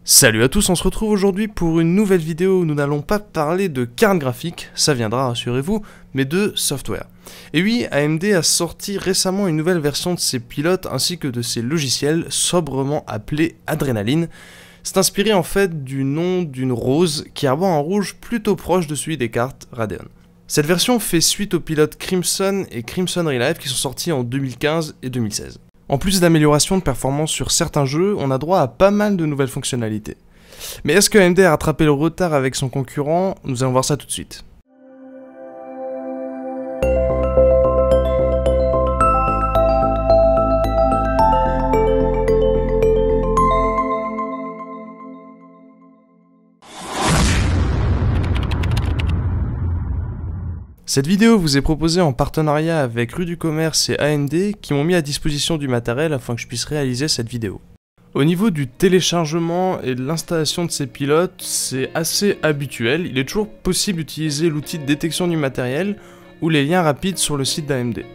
Salut à tous, on se retrouve aujourd'hui pour une nouvelle vidéo où nous n'allons pas parler de carte graphique, ça viendra, rassurez-vous, mais de software. Et oui, AMD a sorti récemment une nouvelle version de ses pilotes ainsi que de ses logiciels, sobrement appelé Adrenaline. C'est inspiré en fait du nom d'une rose qui arbore un rouge plutôt proche de celui des cartes Radeon. Cette version fait suite aux pilotes Crimson et Crimson Relive qui sont sortis en 2015 et 2016. En plus d'améliorations de performance sur certains jeux, on a droit à pas mal de nouvelles fonctionnalités. Mais est-ce que AMD a rattrapé le retard avec son concurrent? Nous allons voir ça tout de suite. Cette vidéo vous est proposée en partenariat avec Rue du Commerce et AMD qui m'ont mis à disposition du matériel afin que je puisse réaliser cette vidéo. Au niveau du téléchargement et de l'installation de ces pilotes, c'est assez habituel. Il est toujours possible d'utiliser l'outil de détection du matériel ou les liens rapides sur le site d'AMD.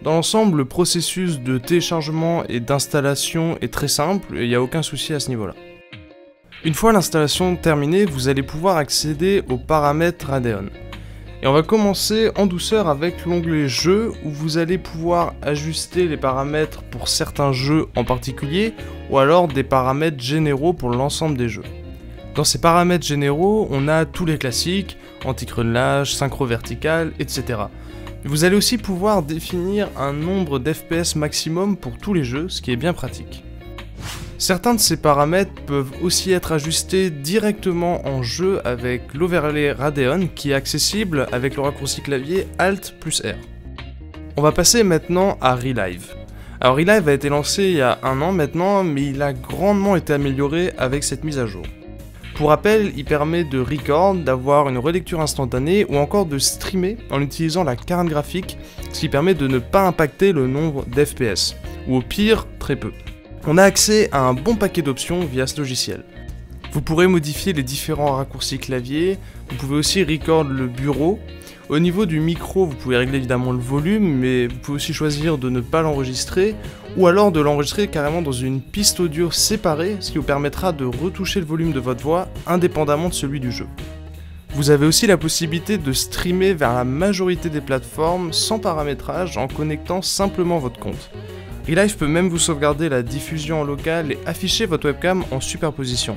Dans l'ensemble, le processus de téléchargement et d'installation est très simple et il n'y a aucun souci à ce niveau-là. Une fois l'installation terminée, vous allez pouvoir accéder aux paramètres Radeon. Et on va commencer en douceur avec l'onglet Jeux où vous allez pouvoir ajuster les paramètres pour certains jeux en particulier ou alors des paramètres généraux pour l'ensemble des jeux. Dans ces paramètres généraux, on a tous les classiques, anti-crénelage, synchro vertical, etc. Vous allez aussi pouvoir définir un nombre d'FPS maximum pour tous les jeux, ce qui est bien pratique. Certains de ces paramètres peuvent aussi être ajustés directement en jeu avec l'overlay Radeon qui est accessible avec le raccourci clavier Alt plus R. On va passer maintenant à Relive. Alors Relive a été lancé il y a un an maintenant, mais il a grandement été amélioré avec cette mise à jour. Pour rappel, il permet de record, d'avoir une relecture instantanée ou encore de streamer en utilisant la carte graphique, ce qui permet de ne pas impacter le nombre d'FPS, ou au pire, très peu. On a accès à un bon paquet d'options via ce logiciel. Vous pourrez modifier les différents raccourcis clavier, vous pouvez aussi record le bureau. Au niveau du micro, vous pouvez régler évidemment le volume, mais vous pouvez aussi choisir de ne pas l'enregistrer, ou alors de l'enregistrer carrément dans une piste audio séparée, ce qui vous permettra de retoucher le volume de votre voix indépendamment de celui du jeu. Vous avez aussi la possibilité de streamer vers la majorité des plateformes sans paramétrage en connectant simplement votre compte. Relive peut même vous sauvegarder la diffusion en local et afficher votre webcam en superposition.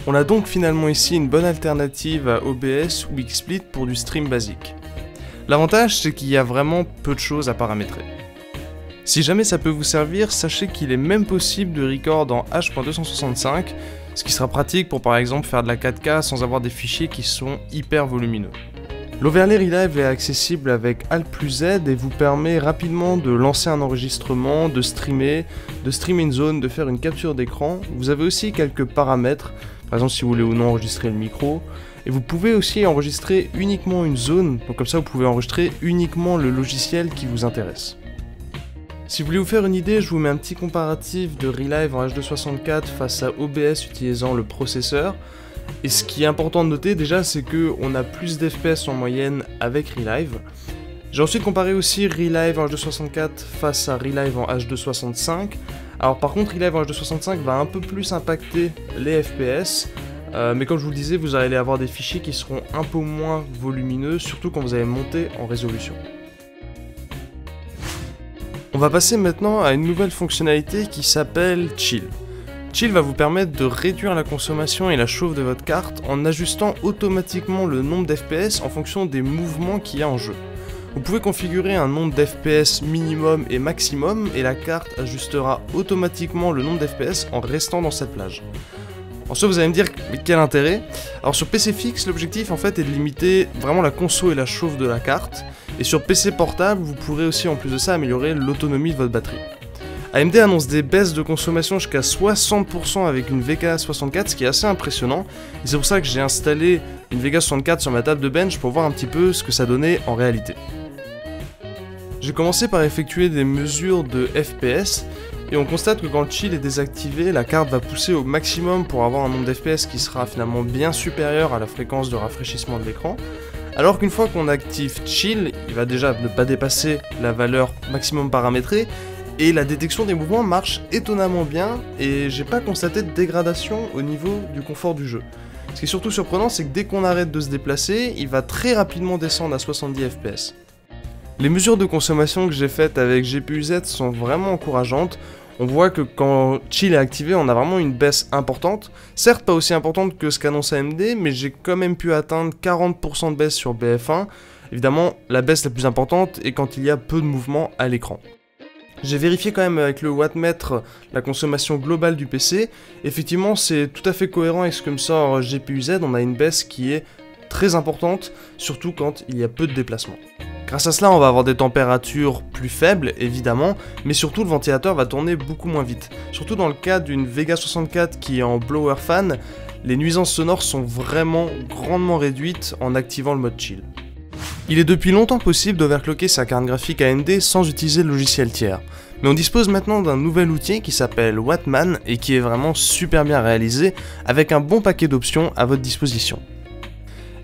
On a donc finalement ici une bonne alternative à OBS ou XSplit pour du stream basique. L'avantage c'est qu'il y a vraiment peu de choses à paramétrer. Si jamais ça peut vous servir, sachez qu'il est même possible de record en H.265, ce qui sera pratique pour par exemple faire de la 4K sans avoir des fichiers qui sont hyper volumineux. L'overlay Relive est accessible avec Alt plus Z et vous permet rapidement de lancer un enregistrement, de streamer une zone, de faire une capture d'écran. Vous avez aussi quelques paramètres, par exemple si vous voulez ou non enregistrer le micro. Et vous pouvez aussi enregistrer uniquement une zone, donc comme ça vous pouvez enregistrer uniquement le logiciel qui vous intéresse. Si vous voulez vous faire une idée, je vous mets un petit comparatif de Relive en H.264 face à OBS utilisant le processeur. Et ce qui est important de noter déjà, c'est qu'on a plus d'FPS en moyenne avec Relive. J'ai ensuite comparé aussi Relive en H.264 face à Relive en H.265. Alors par contre, Relive en H.265 va un peu plus impacter les FPS, mais comme je vous le disais, vous allez avoir des fichiers qui seront un peu moins volumineux, surtout quand vous allez monter en résolution. On va passer maintenant à une nouvelle fonctionnalité qui s'appelle Chill. Chill va vous permettre de réduire la consommation et la chauffe de votre carte en ajustant automatiquement le nombre d'FPS en fonction des mouvements qu'il y a en jeu. Vous pouvez configurer un nombre d'FPS minimum et maximum et la carte ajustera automatiquement le nombre d'FPS en restant dans cette plage. En soi, vous allez me dire, mais quel intérêt? Alors sur PC fixe, l'objectif en fait est de limiter vraiment la conso et la chauffe de la carte, et sur PC portable, vous pourrez aussi en plus de ça améliorer l'autonomie de votre batterie. AMD annonce des baisses de consommation jusqu'à 60% avec une VGA 64, ce qui est assez impressionnant, et c'est pour ça que j'ai installé une VGA 64 sur ma table de bench pour voir un petit peu ce que ça donnait en réalité. J'ai commencé par effectuer des mesures de FPS, et on constate que quand Chill est désactivé, la carte va pousser au maximum pour avoir un nombre d'FPS qui sera finalement bien supérieur à la fréquence de rafraîchissement de l'écran, alors qu'une fois qu'on active Chill, il va déjà ne pas dépasser la valeur maximum paramétrée, Et la détection des mouvements marche étonnamment bien, et j'ai pas constaté de dégradation au niveau du confort du jeu. Ce qui est surtout surprenant, c'est que dès qu'on arrête de se déplacer, il va très rapidement descendre à 70 fps. Les mesures de consommation que j'ai faites avec GPU-Z sont vraiment encourageantes. On voit que quand Chill est activé, on a vraiment une baisse importante. Certes pas aussi importante que ce qu'annonce AMD, mais j'ai quand même pu atteindre 40% de baisse sur BF1. Évidemment, la baisse la plus importante est quand il y a peu de mouvement à l'écran. J'ai vérifié quand même avec le wattmètre la consommation globale du PC. Effectivement, c'est tout à fait cohérent avec ce que me sort GPU-Z. On a une baisse qui est très importante, surtout quand il y a peu de déplacement. Grâce à cela, on va avoir des températures plus faibles, évidemment, mais surtout le ventilateur va tourner beaucoup moins vite. Surtout dans le cas d'une Vega 64 qui est en blower fan, les nuisances sonores sont vraiment grandement réduites en activant le mode chill. Il est depuis longtemps possible d'overclocker sa carte graphique AMD sans utiliser le logiciel tiers. Mais on dispose maintenant d'un nouvel outil qui s'appelle Wattman et qui est vraiment super bien réalisé avec un bon paquet d'options à votre disposition.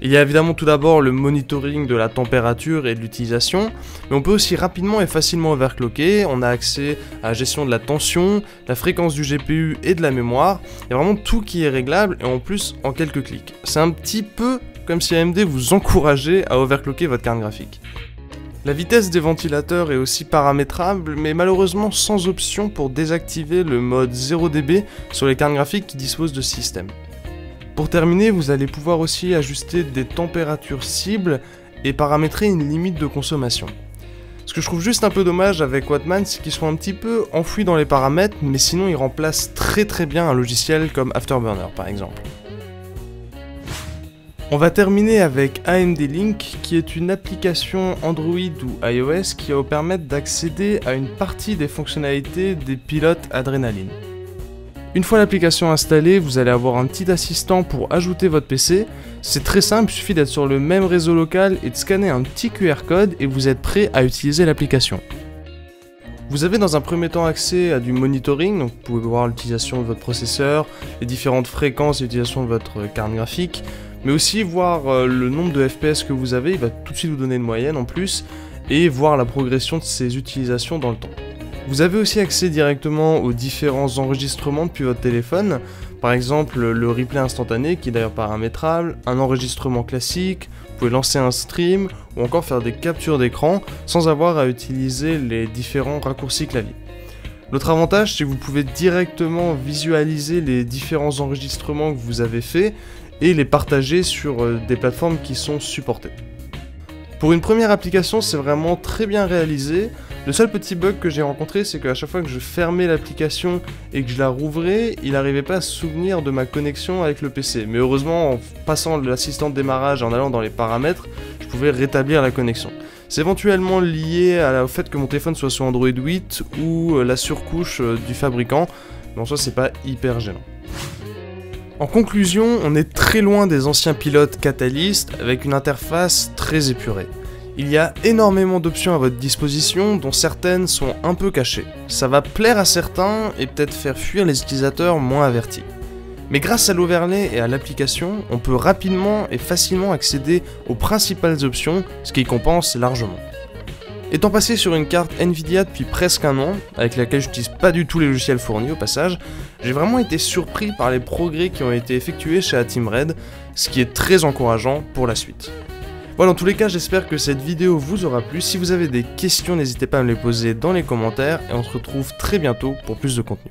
Il y a évidemment tout d'abord le monitoring de la température et de l'utilisation, mais on peut aussi rapidement et facilement overclocker. On a accès à la gestion de la tension, la fréquence du GPU et de la mémoire. Il y a vraiment tout qui est réglable et en plus en quelques clics. C'est un petit peu comme si AMD vous encourageait à overclocker votre carte graphique. La vitesse des ventilateurs est aussi paramétrable, mais malheureusement sans option pour désactiver le mode 0 dB sur les cartes graphiques qui disposent de ce système. Pour terminer, vous allez pouvoir aussi ajuster des températures cibles et paramétrer une limite de consommation. Ce que je trouve juste un peu dommage avec Wattman, c'est qu'ils sont un petit peu enfouis dans les paramètres, mais sinon ils remplacent très bien un logiciel comme Afterburner par exemple. On va terminer avec AMD Link, qui est une application Android ou iOS qui va vous permettre d'accéder à une partie des fonctionnalités des pilotes Adrenaline. Une fois l'application installée, vous allez avoir un petit assistant pour ajouter votre PC. C'est très simple, il suffit d'être sur le même réseau local et de scanner un petit QR code et vous êtes prêt à utiliser l'application. Vous avez dans un premier temps accès à du monitoring, donc vous pouvez voir l'utilisation de votre processeur, les différentes fréquences d'utilisation de votre carte graphique, mais aussi voir le nombre de FPS que vous avez, il va tout de suite vous donner une moyenne en plus, et voir la progression de ces utilisations dans le temps. Vous avez aussi accès directement aux différents enregistrements depuis votre téléphone, par exemple le replay instantané qui est d'ailleurs paramétrable, un enregistrement classique, vous pouvez lancer un stream ou encore faire des captures d'écran sans avoir à utiliser les différents raccourcis clavier. L'autre avantage, c'est que vous pouvez directement visualiser les différents enregistrements que vous avez faits et les partager sur des plateformes qui sont supportées. Pour une première application, c'est vraiment très bien réalisé. Le seul petit bug que j'ai rencontré, c'est qu'à chaque fois que je fermais l'application et que je la rouvrais, il n'arrivait pas à se souvenir de ma connexion avec le PC. Mais heureusement, en passant l'assistant de démarrage et en allant dans les paramètres, je pouvais rétablir la connexion. C'est éventuellement lié au fait que mon téléphone soit sur Android 8 ou la surcouche du fabricant, mais en soi, c'est pas hyper gênant. En conclusion, on est très loin des anciens pilotes Catalyst avec une interface très épurée. Il y a énormément d'options à votre disposition dont certaines sont un peu cachées. Ça va plaire à certains et peut-être faire fuir les utilisateurs moins avertis. Mais grâce à l'overlay et à l'application, on peut rapidement et facilement accéder aux principales options, ce qui compense largement. Étant passé sur une carte Nvidia depuis presque un an, avec laquelle je n'utilise pas du tout les logiciels fournis au passage, j'ai vraiment été surpris par les progrès qui ont été effectués chez Ateamred, ce qui est très encourageant pour la suite. Voilà, dans tous les cas, j'espère que cette vidéo vous aura plu. Si vous avez des questions, n'hésitez pas à me les poser dans les commentaires et on se retrouve très bientôt pour plus de contenu.